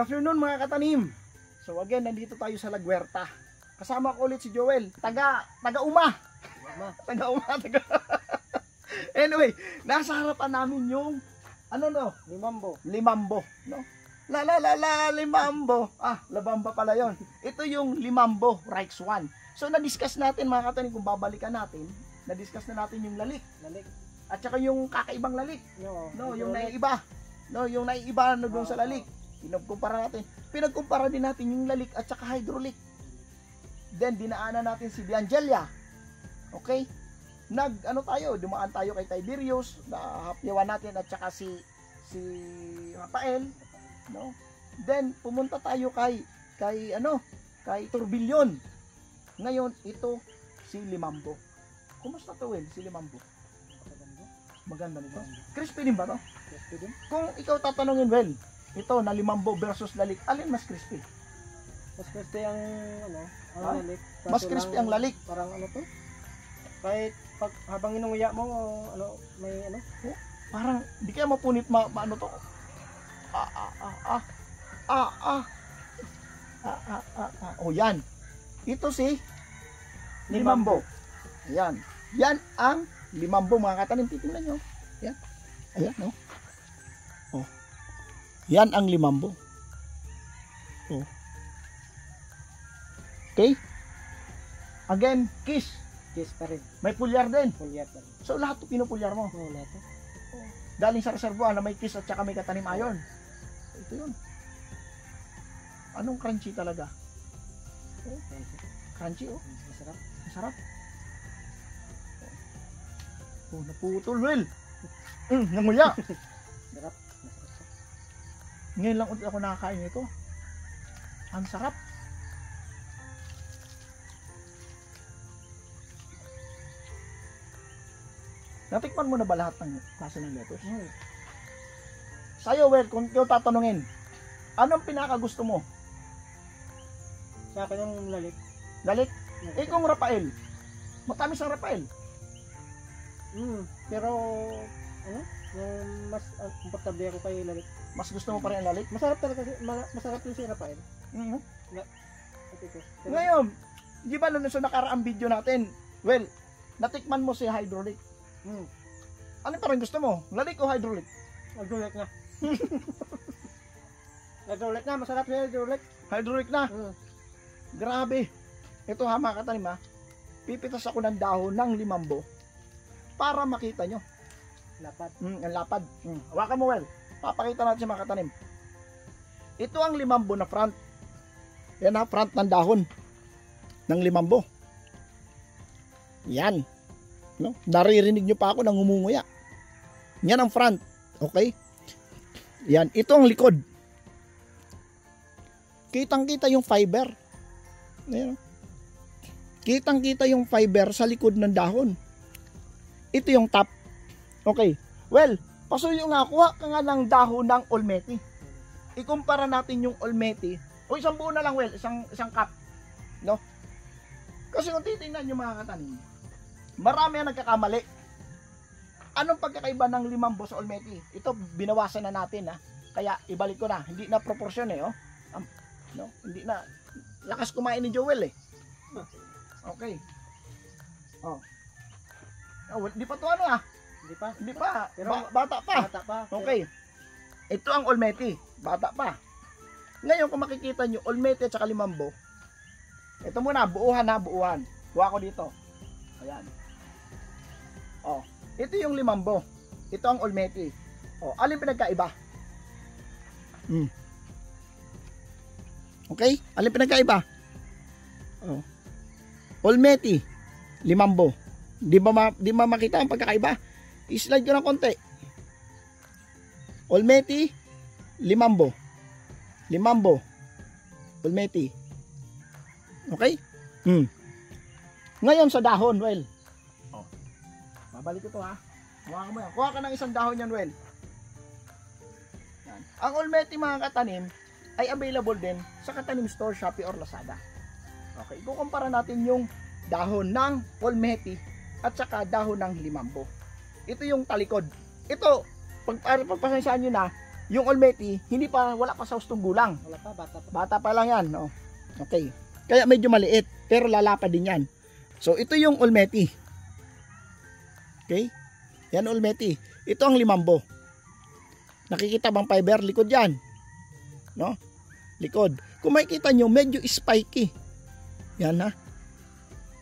afternoon mga katanim. So again, nandito tayo sa Laguerta. Kasama ko ulit si Joel, taga-uma. Anyway, nasa harapan namin yung limambo, no? Limambo. Labamba pala 'yon. Ito yung limambo, Rex 1. So na-discuss natin mga katanim, kung babalikan natin, na-discuss na natin yung lalik. At saka yung kakaibang lalik. Yung naiiba. Yung naiiba doon sa lalik. Pinagkumpara din natin yung lalik at saka hydraulic. Then dinaanan natin si Biangelia. Okay? Dumaan tayo kay Tiberius, nahapyawan natin at saka si Rafael, no? Then pumunta tayo kay Turbilyon. Ngayon ito si Limambo. Kumusta to, Will? Si Limambo. Maganda nito. Crispy din ba to? Crispy din. Kung ikaw tatanungin, Will, ito na Limambo versus lalik, alin mas crispy? Mas crispy ang lalik. Mas crispy ang lalik. Parang to? Kahit habang inunguya mo, parang di kaya mapunit to. Oh, yan. Ito si Limambo. Yan. Yan ang Limambo mga katanim. Titingnan nyo. Yan. Ayan, no? Oh. Yan ang Limambo. Oh. Okay? Again, kiss pa rin. May pulyar din. So lahat ito pinupulyar mo? Oo, lahat. Galing sa reservoir na may kiss at saka may katanim iron. So, ito yun. Anong crunchy talaga? Crunchy, oh. Masarap. Oh, naputol, Will. Nanguya. Masarap. Ngayon lang ulit ako nakakain nito. Ang sarap. Natikman mo na ba lahat ng klase ng lettuce? Sa'yo, Will, kung ikaw tatanungin, anong pinakagusto mo? Sa akin yung lalik. Lalik? Kung Rafael, matamis ang Rafael. Pero, yung mas komportable ako kay lalik. Mas gusto mo pa rin ang lalik? Masarap talaga, masarap yung si Rafael. Ngayon, di ba nung sa nakaraang video natin, Well, natikman mo si hydraulic. Ano parang gusto mo? Lalik o hydraulic? Hydraulic na. Hydraulic na, masarap yung hydraulic. Hydraulic na? Grabe. Ito mga katanim, pipitas ako ng dahon ng limambo para makita nyo. Lapad. Ang lapad. Hawakan mo, Well. Papakita natin sa mga katanim. Ito ang limambo na front. Yan front ng dahon ng limambo. Yan. No? Naririnig nyo pa ako nang humunguya. Yan ang front. Okay? Yan. Ito ang likod. Kitang-kita yung fiber. Ayan. Kitang-kita yung fiber sa likod ng dahon. Ito yung top. Okay. Well, pasuyo nga, kuha ka nga ng dahon ng Olmeti. Ikumpara natin yung Olmeti. O isang buo na lang, Well. Isang cup. No? Kasi kung titingnan nyo mga katanim, marami ang nagkakamali. Anong pagkakaiba ng limambo sa Olmeti? Ito, binawasan na natin, Kaya, ibalik ko na. Hindi na proportion, oh. No? Hindi na. Lakas kumain ni Joel, Okay. Oh. Hindi pa to Hindi pa. Pero bata pa. Okay. Ito ang Olmeti. Bata pa. Ngayon, kung makikita nyo, Olmeti at saka limambo, ito muna, buuhan. Kuha ko dito. Ayan. Oh, ito yung limambo. Ito ang Olmeti. Oh, alin pinagkaiba? Okay? Alin pinagkaiba? Oh. Olmeti, limambo. Di ba makita ang pagkakaiba? I-slide ko ng konti. Olmeti, limambo. Limambo, Olmeti. Okay? Ngayon sa dahon, Well. Babalik ko to, Hawakan mo yan. Kuha ka ng isang dahon yan, Well. Yan. Ang Olmeti mga katanim ay available din sa Katanim Store, Shopee or Lazada. Okay, ikukumpara natin yung dahon ng Olmeti at saka dahon ng limambo. Ito yung talikod. Ito, pagpasensyaan nyo na, Yung Olmeti, wala pa sa hustong gulang. Wala pa, bata pa. Bata pa lang yan. No? Okay. Kaya medyo maliit, pero lalapad din yan. So, ito yung Olmeti. Okay? Yan Olmeti. Ito ang limambo. Nakikita bang fiber? Likod yan. No? Likod. Kung makikita nyo, medyo spiky. Yan ha.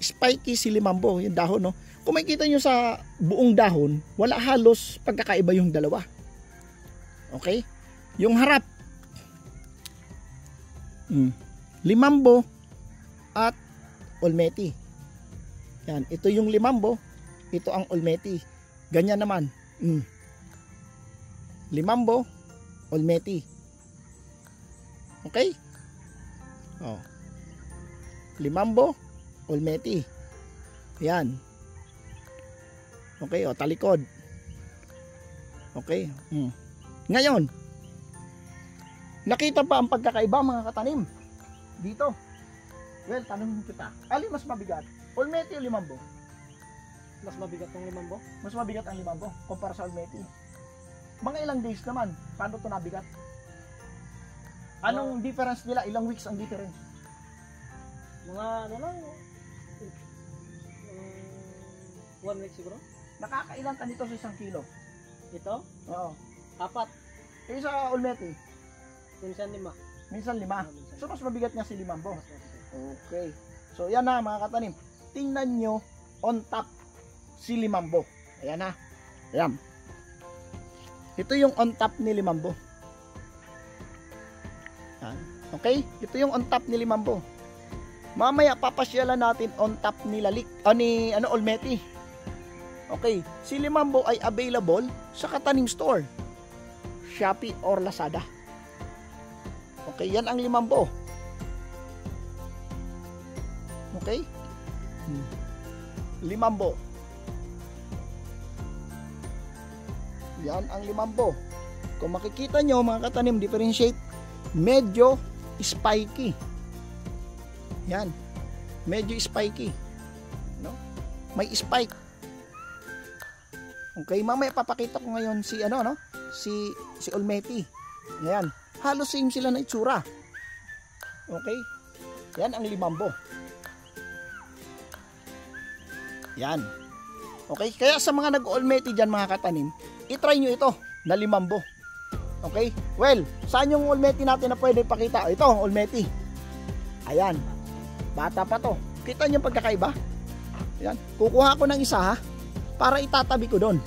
Spiky si limambo, yung dahon. No? Kung makikita nyo sa buong dahon, wala halos pagkakaiba yung dalawa. Okay? Yung harap. Limambo at Olmeti. Yan. Ito yung limambo. Ito ang Olmeti. Ganyan naman. Limambo, Olmeti. Okay? Oh. Limambo, Olmeti. Yan. Okay, o talikod. Okay. Ngayon, nakita pa ang pagkakaiba mga katanim dito. Well, tanong kita. Alin mas mabigat? Olmeti o limambo? Mas mabigat ng limambo? Mas mabigat ang limambo kumpara sa Olmeti. Mga ilang days naman, paano ito nabigat? Anong difference nila? Ilang weeks ang difference? Mga ano lang, 1 week siguro. Nakakailan ka nito sa 1 kilo? Ito, Oo. 4, Eh sa Olmeti, minsan 5. minsan 5. Minsan. So mas mabigat nga si limambo. Mas mabigat. Okay. So yan na mga katanim. Tingnan nyo on top si limambo. Ayan na. Ayan. Ito yung on top ni limambo. Yan. Okay? Ito yung on top ni limambo. Mamaya papasyalan natin on top ni Olmeti. Okay. Si limambo ay available sa Katanim Store, Shopee or Lazada. Okay, yan ang limambo. Okay? Limambo. Yan ang limambo. Kung makikita nyo mga katanim, differentiate, medyo spiky. Yan. Medyo spiky. No? May spike. Okay, mamaya papakita ko ngayon si si Olmeti. Yan. Halos same sila na itsura. Okay? Yan ang limambo. Yan. Okay? Kaya sa mga nag-Olmeti dyan mga katanim, itry nyo ito na limambo. Okay? Well, saan yung Olmeti natin na pwede pakita? Ito ang Olmeti. Ayan. Bata pa to. Kita nyo yung pagkakaiba? Ayan. Kukuha ko ng isa ha, para itatabi ko doon.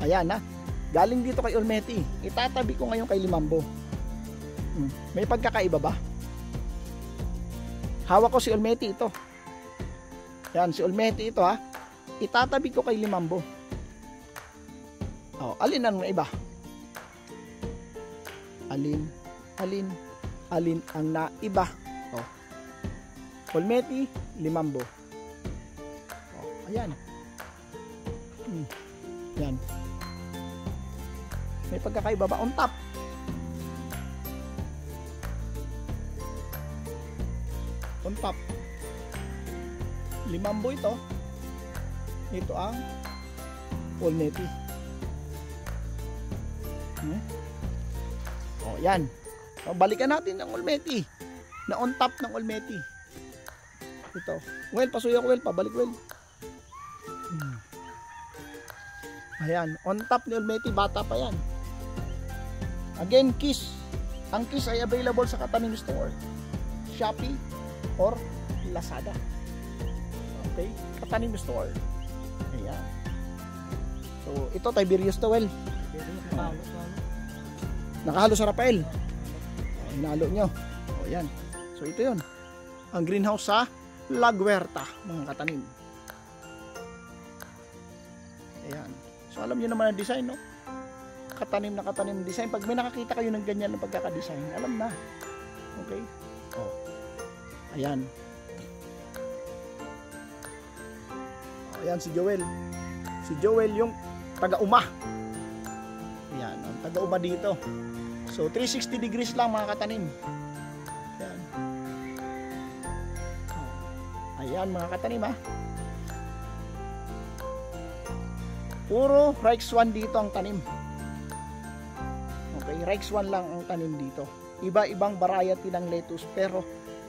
Ayan ha. Galing dito kay Olmeti. Itatabi ko ngayon kay limambo. May pagkakaiba ba? Hawak ko si Olmeti ito. Yan, si Olmeti ito ha. Itatabi ko kay limambo. Oh, alin ang naiba? Alin ang naiba? Oh. Olmeti, limambo. Oh, ayan. Yan. May pagkakaiba ba? On top. On top. Limambo ito. Ito ang Olmeti. Oh, yan. O, balikan natin ang Olmeti. Na on top ng Olmeti. Ito. Well, pasuyo ko, well. Pabalik, well. Ayan. On top ni Olmeti, bata pa yan. Again, Kiss. Ang Kiss ay available sa Katanim Store, Shopee, or Lazada. Okay? Katanim Store. Ayan. So, ito, Tiberius to, well. Nakahalo sa Rafael. Hinalo nyo. O, yan. So, ito yun. Ang greenhouse sa La Huerta, mga katanim. Ayan. So, alam nyo naman ang design, no? Katanim na katanim design. Pag may nakakita kayo ng ganyan na pagkakadesign, alam na. Okay? O. Ayan. O, ayan si Joel. Si Joel yung taga-uma. Ayan. Ang taga-uma dito. So, 360 degrees lang mga katanim. Ayan. Ayan mga katanim ha. Puro Rex 1 dito ang tanim. Okay, Rex 1 lang ang tanim dito. Iba-ibang variety ng lettuce pero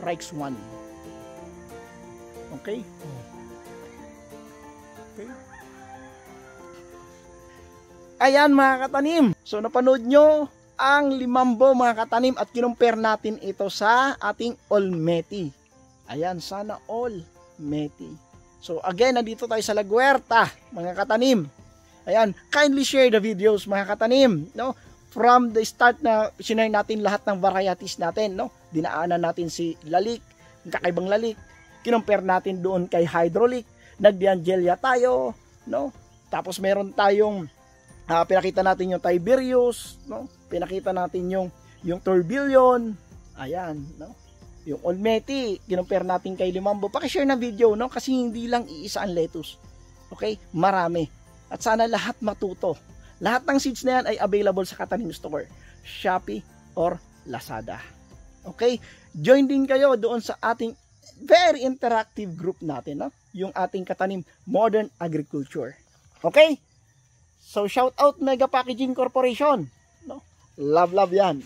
Rex 1. Okay? Okay. Ayan mga katanim. So napanood nyo ang limambo mga katanim at kinumpare natin ito sa ating Olmeti. Ayan, sana Olmeti. So again, nandito tayo sa La Huerta mga katanim. Ayan, kindly share the videos mga katanim, no? From the start na sinare natin lahat ng varieties natin, no? Dinaanan natin si lalik, kakaibang lalik. Kinumpare natin doon kay hydraulic, nagdiangelia tayo, no? Tapos meron tayong pinakita natin yung Tiberius, no? Pinakita natin yung Tourbillon. Ayan, no? Yung Olmeti, kinumpare natin kay Limambo. Paki-share na video, no? Kasi hindi lang iisa ang lettuce. Okay? Marami. At sana lahat matuto. Lahat ng seeds na yan ay available sa Katanim Store, Shopee or Lazada. Okay? Join din kayo doon sa ating very interactive group natin, no? Yung ating Katanim Modern Agriculture. Okay? So shout out Mega Packaging Corporation, no? Love yan.